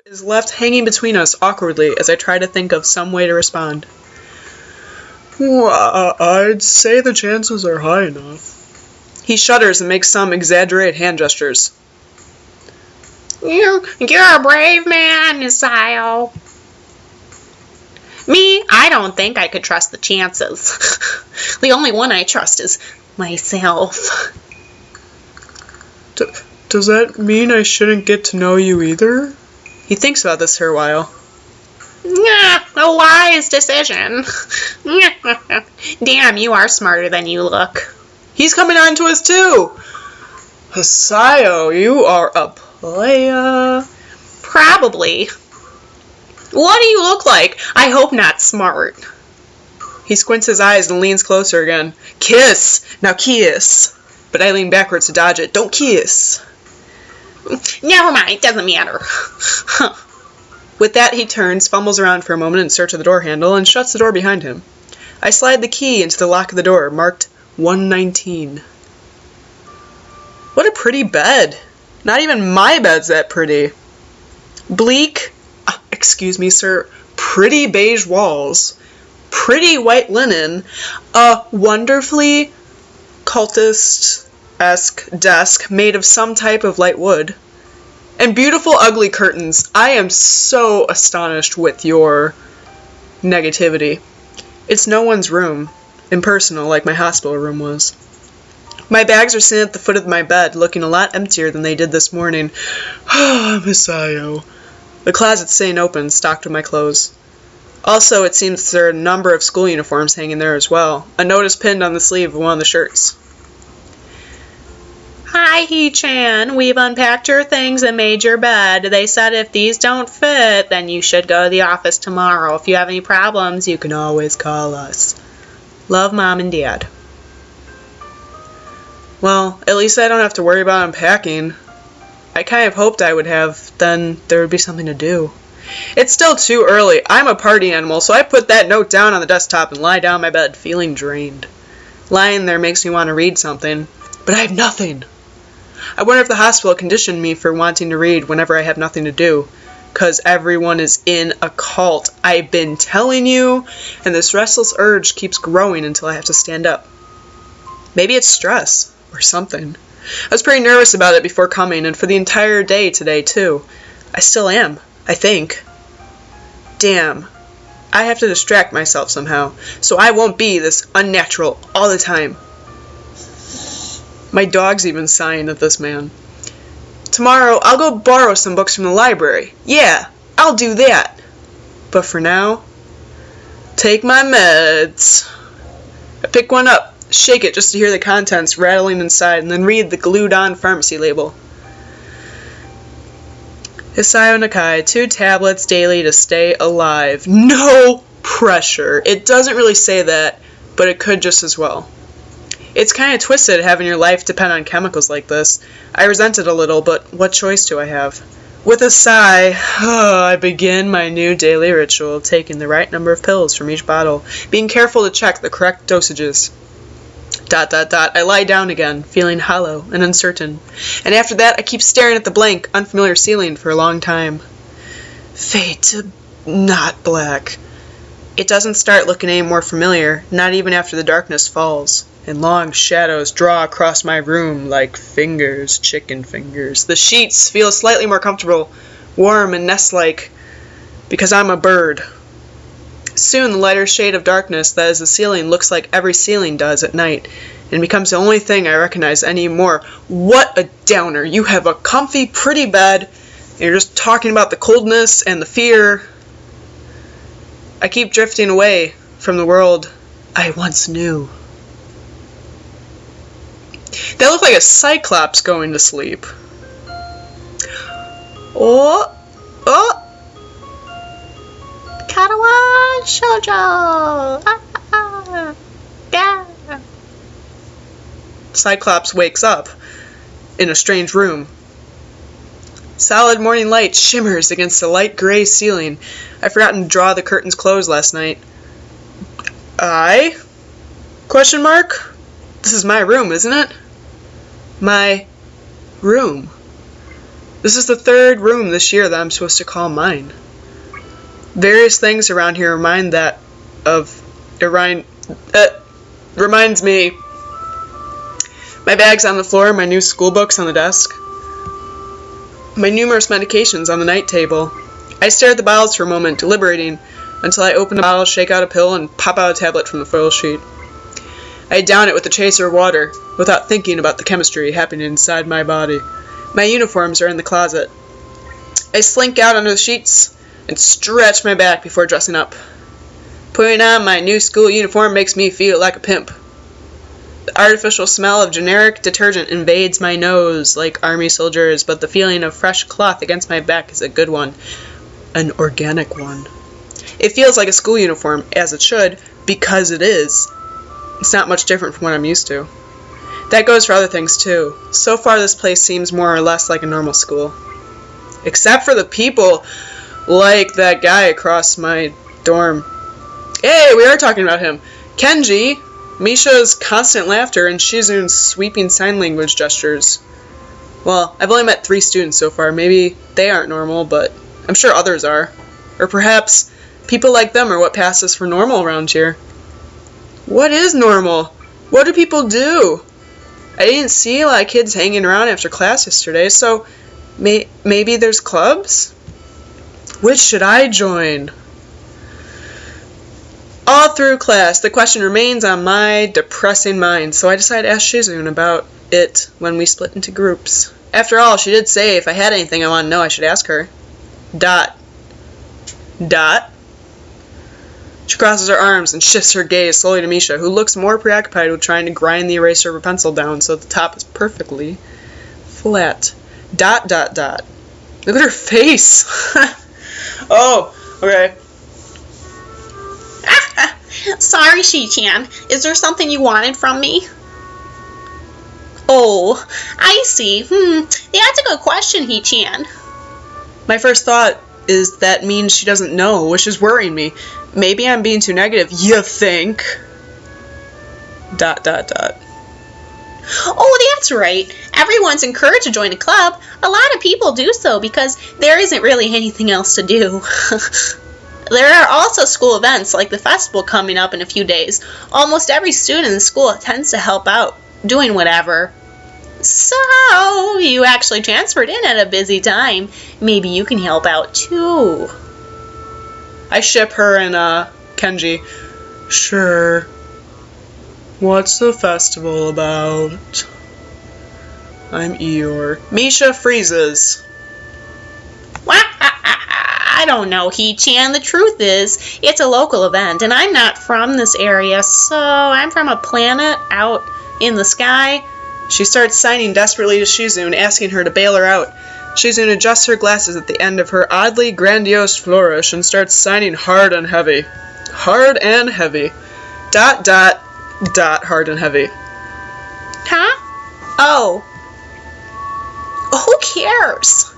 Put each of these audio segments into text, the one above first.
is left hanging between us awkwardly as I try to think of some way to respond. Well, I'd say the chances are high enough. He shudders and makes some exaggerated hand gestures. You're a brave man, Isao. Me, I don't think I could trust the chances. The only one I trust is myself. Does that mean I shouldn't get to know you either? He thinks about this for a while. A wise decision. Damn, you are smarter than you look. He's coming on to us too. Hasayo, you are a playa. Probably. What do you look like? I hope not smart. He squints his eyes and leans closer again. Kiss! Now kiss! But I lean backwards to dodge it. Don't kiss! Never mind, doesn't matter. With that, he turns, fumbles around for a moment in search of the door handle, and shuts the door behind him. I slide the key into the lock of the door, marked 119. What a pretty bed. Not even my bed's that pretty. Bleak, excuse me, sir, pretty beige walls, pretty white linen, a wonderfully cultist-esque desk made of some type of light wood, and beautiful ugly curtains. I am so astonished with your negativity. It's no one's room, impersonal like my hospital room was. My bags are sitting at the foot of my bed, looking a lot emptier than they did this morning. Misayo. The closet's sitting open, stocked with my clothes. Also, it seems there are a number of school uniforms hanging there as well. A note is pinned on the sleeve of one of the shirts. Hi, Hee-chan. We've unpacked your things and made your bed. They said if these don't fit, then you should go to the office tomorrow. If you have any problems, you can always call us. Love, Mom and Dad. Well, at least I don't have to worry about unpacking. I kind of hoped I would have, then there would be something to do. It's still too early. I'm a party animal, so I put that note down on the desktop and lie down in my bed, feeling drained. Lying there makes me want to read something, but I have nothing. I wonder if the hospital conditioned me for wanting to read whenever I have nothing to do. 'Cause everyone is in a cult. I've been telling you, and this restless urge keeps growing until I have to stand up. Maybe it's stress, or something. I was pretty nervous about it before coming, and for the entire day today, too. I still am, I think. Damn. I have to distract myself somehow, so I won't be this unnatural all the time. My dog's even sighing at this man. Tomorrow, I'll go borrow some books from the library. Yeah, I'll do that. But for now, take my meds. I pick one up, shake it just to hear the contents rattling inside, and then read the glued-on pharmacy label. Hisayo Nakai, 2 tablets daily to stay alive. No pressure. It doesn't really say that, but it could just as well. It's kind of twisted having your life depend on chemicals like this. I resent it a little, but what choice do I have? With a sigh, I begin my new daily ritual, taking the right number of pills from each bottle, being careful to check the correct dosages. ... I lie down again, feeling hollow and uncertain, and after that I keep staring at the blank, unfamiliar ceiling for a long time. Fade to not black. It doesn't start looking any more familiar, not even after the darkness falls, and long shadows draw across my room like fingers, chicken fingers. The sheets feel slightly more comfortable, warm and nest-like, because I'm a bird. Soon the lighter shade of darkness that is the ceiling looks like every ceiling does at night, and becomes the only thing I recognize anymore. What a downer. You have a comfy, pretty bed, and you're just talking about the coldness and the fear. I keep drifting away from the world I once knew. That looked like a cyclops going to sleep. Oh! Katawa Shoujo! Yeah! Cyclops wakes up in a strange room. Solid morning light shimmers against the light gray ceiling. I've forgotten to draw the curtains closed last night. I? Question mark? This is my room, isn't it? My room. This is the third room this year that I'm supposed to call mine. Various things around here reminds me. My bag's on the floor, my new school books on the desk, my numerous medications on the night table. I stare at the bottles for a moment, deliberating, until I open a bottle, shake out a pill, and pop out a tablet from the foil sheet. I down it with a chaser of water, without thinking about the chemistry happening inside my body. My uniforms are in the closet. I slink out under the sheets and stretch my back before dressing up. Putting on my new school uniform makes me feel like a pimp. The artificial smell of generic detergent invades my nose like army soldiers, but the feeling of fresh cloth against my back is a good one. An organic one. It feels like a school uniform, as it should, because it is. It's not much different from what I'm used to. That goes for other things too. So far this place seems more or less like a normal school. Except for the people like that guy across my dorm. Hey, we are talking about him. KENJI, Misha's constant laughter, and Shizun's sweeping sign language gestures. Well, I've only met 3 students so far. Maybe they aren't normal, but I'm sure others are. Or perhaps people like them are what passes for normal around here. What is normal? What do people do? I didn't see a lot of kids hanging around after class yesterday, so maybe there's clubs? Which should I join? All through class, the question remains on my depressing mind, so I decided to ask Shizun about it when we split into groups. After all, she did say if I had anything I want to know, I should ask her. Dot. She crosses her arms and shifts her gaze slowly to Misha, who looks more preoccupied with trying to grind the eraser of her pencil down so the top is perfectly flat. Dot. Look at her face. Oh, okay. Sorry, Shi-chan. Is there something you wanted from me? Oh, I see. That's a good question, He-chan. My first thought is that means she doesn't know, which is worrying me. Maybe I'm being too negative. You think? Dot. Oh, that's right. Everyone's encouraged to join a club. A lot of people do so because there isn't really anything else to do. There are also school events like the festival coming up in a few days. Almost every student in the school tends to help out, doing whatever. So, you actually transferred in at a busy time. Maybe you can help out too. I ship her and KENJI. Sure. What's the festival about? I'm Eeyore. Misha freezes. I don't know, He-chan. The truth is, it's a local event, and I'm not from this area, so I'm from a planet out in the sky. She starts signing desperately to Shizun, asking her to bail her out. Shizun adjusts her glasses at the end of her oddly grandiose flourish and starts signing hard and heavy. Hard and heavy. Dot. Hard and heavy. Huh? Oh. Who cares?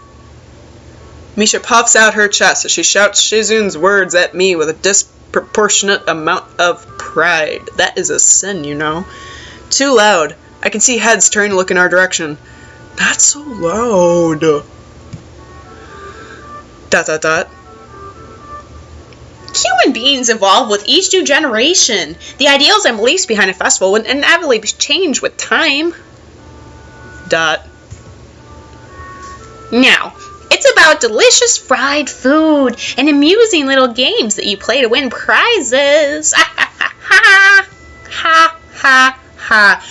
Misha puffs out her chest as she shouts Shizun's words at me with a disproportionate amount of pride. That is a sin, you know. Too loud. I can see heads turning to look in our direction. Not so loud. Dot. Human beings evolve with each new generation. The ideals and beliefs behind a festival would inevitably change with time. Dot. Now, it's about delicious fried food and amusing little games that you play to win prizes. Ha!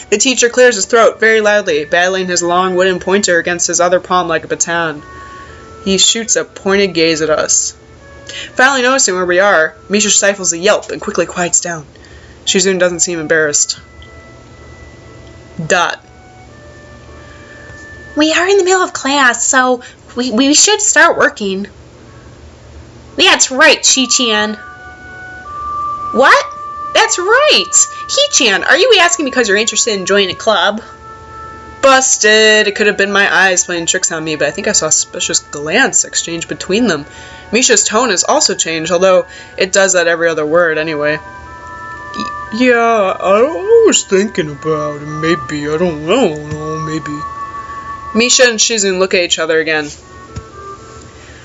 The teacher clears his throat very loudly, battling his long wooden pointer against his other palm like a baton. He shoots a pointed gaze at us. Finally noticing where we are, Misha stifles a yelp and quickly quiets down. Shizun doesn't seem embarrassed. Dot. We are in the middle of class, so we should start working. That's right, Shi-chan. What? That's right! He-chan, are you asking because you're interested in joining a club? Busted! It could have been my eyes playing tricks on me, but I think I saw a suspicious glance exchange between them. Misha's tone has also changed, although it does that every other word anyway. Yeah, I was thinking about it. Maybe. I don't know. Maybe. Misha and Shizune look at each other again.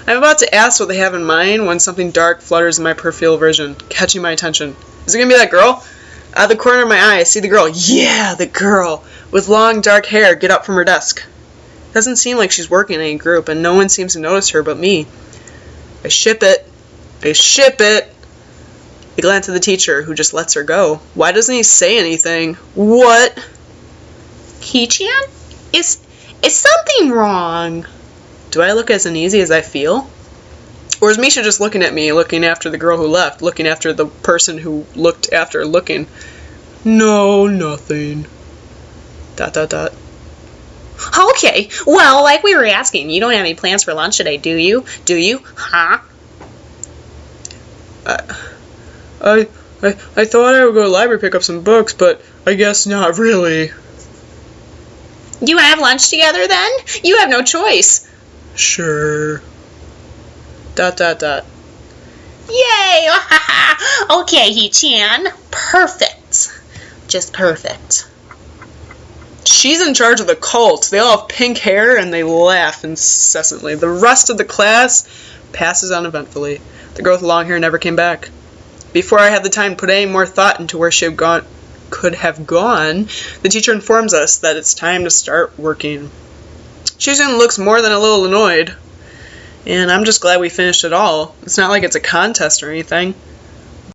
I'm about to ask what they have in mind when something dark flutters in my peripheral vision, catching my attention. Is it going to be that girl? Out of the corner of my eye, I see the girl. Yeah, the girl. With long, dark hair, get up from her desk. Doesn't seem like she's working in any group, and no one seems to notice her but me. I ship it. I ship it. I glance at the teacher, who just lets her go. Why doesn't he say anything? What? Hee-chan? Is something wrong? Do I look as uneasy as I feel? Or is Misha just looking at me, looking after the girl who left, looking after the person who looked after looking? No, nothing. ... Okay, well, like we were asking, you don't have any plans for lunch today, do you? Do you? Huh? I thought I would go to the library pick up some books, but I guess not really. You have lunch together then? You have no choice. Sure. ... Yay! Okay, Hee-chan. Perfect. Just perfect. She's in charge of the cult. They all have pink hair and they laugh incessantly. The rest of the class passes on eventfully. The girl with long hair never came back. Before I had the time to put any more thought into where she could have gone, the teacher informs us that it's time to start working. Shizune looks more than a little annoyed. And I'm just glad we finished it all. It's not like it's a contest or anything.